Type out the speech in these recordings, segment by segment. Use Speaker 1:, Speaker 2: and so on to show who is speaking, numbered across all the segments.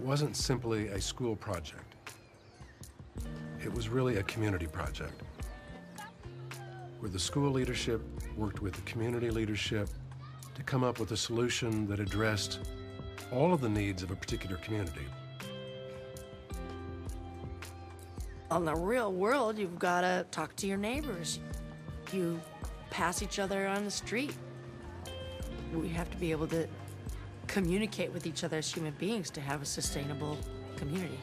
Speaker 1: wasn't simply a school project. It was really a community project, where the school leadership worked with the community leadership to come up with a solution that addressed all of the needs of a particular community.
Speaker 2: In the real world, you've got to talk to your neighbors. You pass each other on the street. We have to be able to communicate with each other as human beings to have a sustainable community.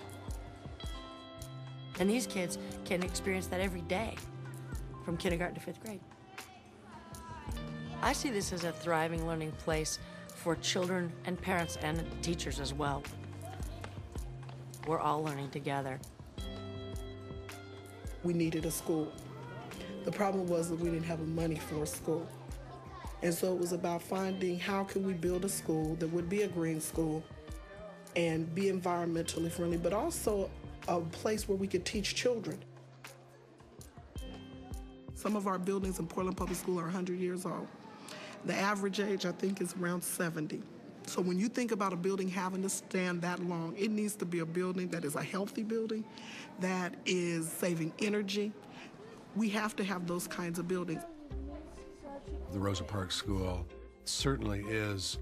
Speaker 2: And these kids can experience that every day, from kindergarten to 5th grade. I see this as a thriving learning place for children and parents and teachers as well. We're all learning together.
Speaker 3: We needed a school. The problem was that we didn't have the money for a school. And so it was about finding how can we build a school that would be a green school and be environmentally friendly, but also a place where we could teach children. Some of our buildings in Portland Public School are 100 years old. The average age, I think, is around 70. So when you think about a building having to stand that long, it needs to be a building that is a healthy building, that is saving energy. We have to have those kinds of buildings.
Speaker 1: The Rosa Parks School certainly is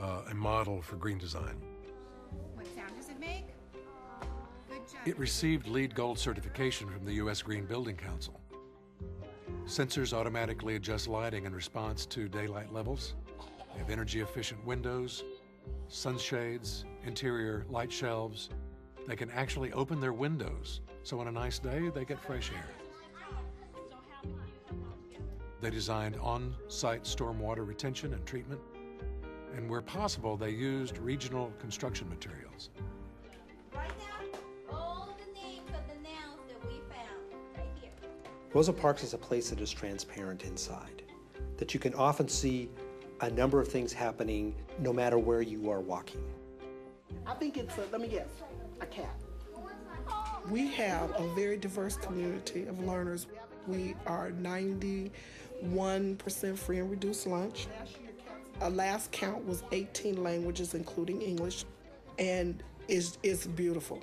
Speaker 1: a model for green design.
Speaker 4: What sound does it make? Good job.
Speaker 1: It received LEED Gold certification from the U.S. Green Building Council. Sensors automatically adjust lighting in response to daylight levels. They have energy-efficient windows, sunshades, interior light shelves. They can actually open their windows, so on a nice day, they get fresh air. They designed on-site stormwater retention and treatment, and where possible, they used regional construction materials.
Speaker 4: Write down all the names of the nouns that we found right here.
Speaker 5: Rosa Parks is a place that is transparent inside, that you can often see a number of things happening no matter where you are walking.
Speaker 3: I think it's let me guess, a cat. We have a very diverse community of learners. We are 91% free and reduced lunch. Our last count was 18 languages, including English, and it's beautiful.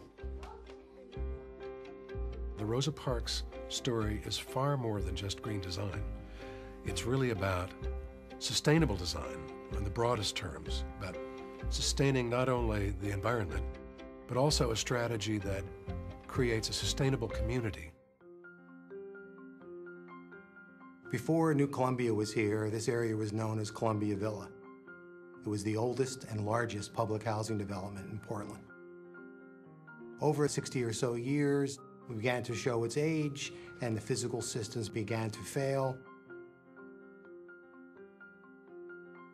Speaker 1: The Rosa Parks story is far more than just green design. It's really about sustainable design in the broadest terms, about sustaining not only the environment, but also a strategy that creates a sustainable community.
Speaker 6: Before New Columbia was here, this area was known as Columbia Villa. It was the oldest and largest public housing development in Portland. Over 60 or so years, it began to show its age, and the physical systems began to fail.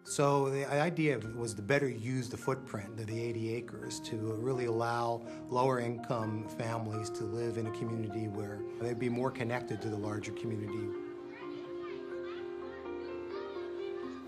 Speaker 6: So the idea was to better use the footprint of the 80 acres to really allow lower income families to live in a community where they'd be more connected to the larger community.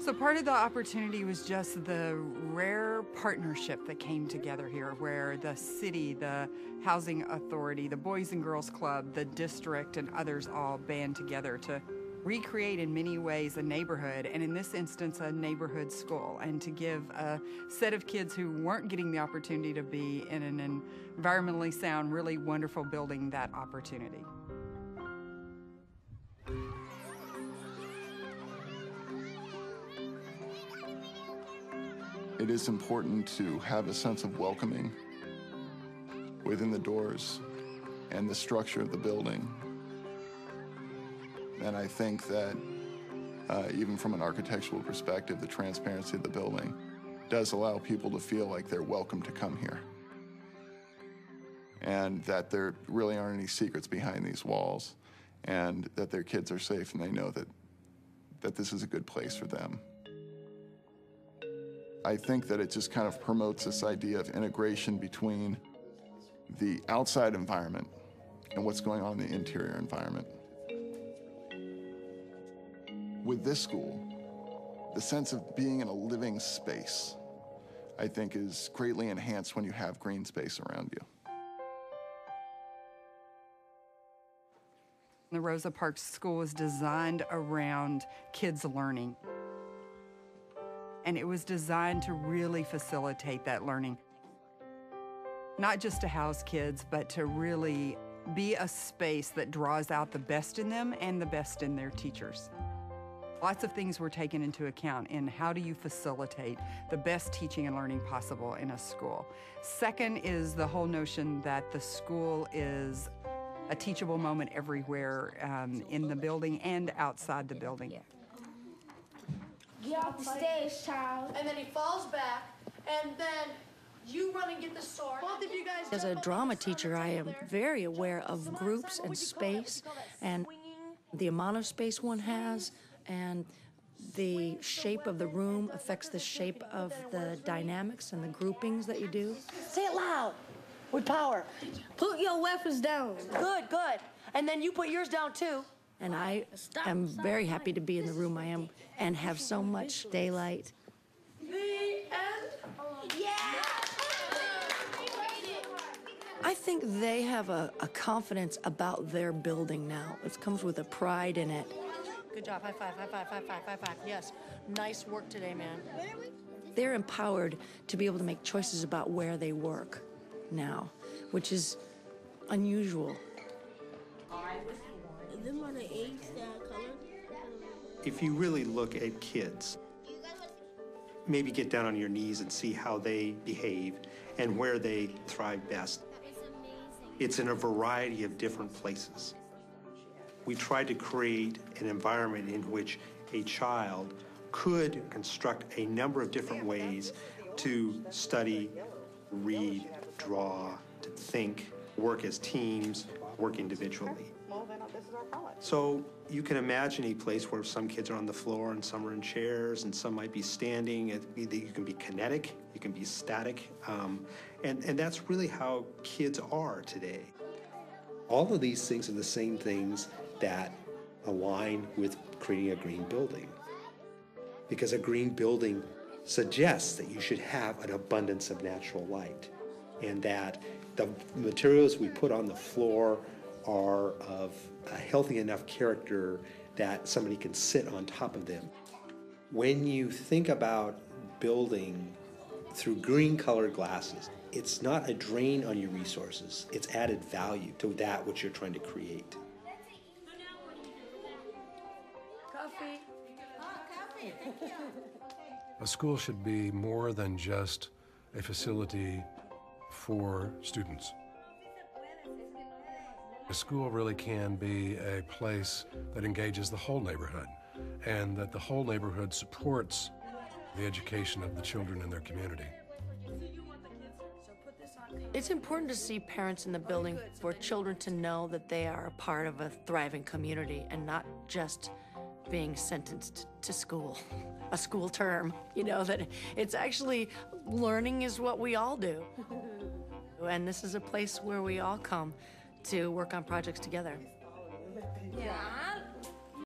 Speaker 7: So part of the opportunity was just the rare partnership that came together here, where the city, the housing authority, the Boys and Girls Club, the district, and others all band together to recreate in many ways a neighborhood, and in this instance a neighborhood school, and to give a set of kids who weren't getting the opportunity to be in an environmentally sound, really wonderful building that opportunity.
Speaker 8: It is important to have a sense of welcoming within the doors and the structure of the building. And I think that even from an architectural perspective, the transparency of the building does allow people to feel like they're welcome to come here. And that there really aren't any secrets behind these walls, and that their kids are safe and they know that this is a good place for them. I think that it just kind of promotes this idea of integration between the outside environment and what's going on in the interior environment. With this school, the sense of being in a living space, I think, is greatly enhanced when you have green space around you.
Speaker 7: The Rosa Parks School was designed around kids learning. And it was designed to really facilitate that learning. not just to house kids, but to really be a space that draws out the best in them and the best in their teachers. Lots of things were taken into account in how do you facilitate the best teaching and learning possible in a school. Second is the whole notion that the school is a teachable moment everywhere in the building and outside the building.
Speaker 9: Get off the stage, child.
Speaker 2: And then he falls back, and then you run and get the sword. Both of you guys. As a drama teacher, I am very aware of groups and space and the amount of space one has, and the shape of the room affects the shape of the dynamics and the groupings that you do.
Speaker 9: Say it loud, with power. Put your weapons down.
Speaker 2: Good, good. And then you put yours down too. And I am very happy to be in the room I am and have so much daylight. The end.
Speaker 9: Yeah!
Speaker 2: I think they have a confidence about their building now. It comes with a pride in it. Good job. High five, high five, high five, high five. Yes. Nice work today, man. They're empowered to be able to make choices about where they work now, which is unusual.
Speaker 5: If you really look at kids, maybe get down on your knees and see how they behave and where they thrive best. It's in a variety of different places. We tried to create an environment in which a child could construct a number of different ways to study, read, draw, to think, work as teams, work individually. So you can imagine a place where some kids are on the floor and some are in chairs and some might be standing. You can be kinetic, you can be static, and that's really how kids are today. All of these things are the same things that align with creating a green building. Because a green building suggests that you should have an abundance of natural light, and that the materials we put on the floor are of a healthy enough character that somebody can sit on top of them. When you think about building through green colored glasses, it's not a drain on your resources, it's added value to that which you're trying to create.
Speaker 2: Coffee.
Speaker 1: A school should be more than just a facility for students. A school really can be a place that engages the whole neighborhood, and that the whole neighborhood supports the education of the children in their community.
Speaker 2: It's important to see parents in the building for children to know that they are a part of a thriving community and not just being sentenced to school, a school term. You know, that it's actually learning is what we all do. And this is a place where we all come to work on projects together.
Speaker 9: Yeah.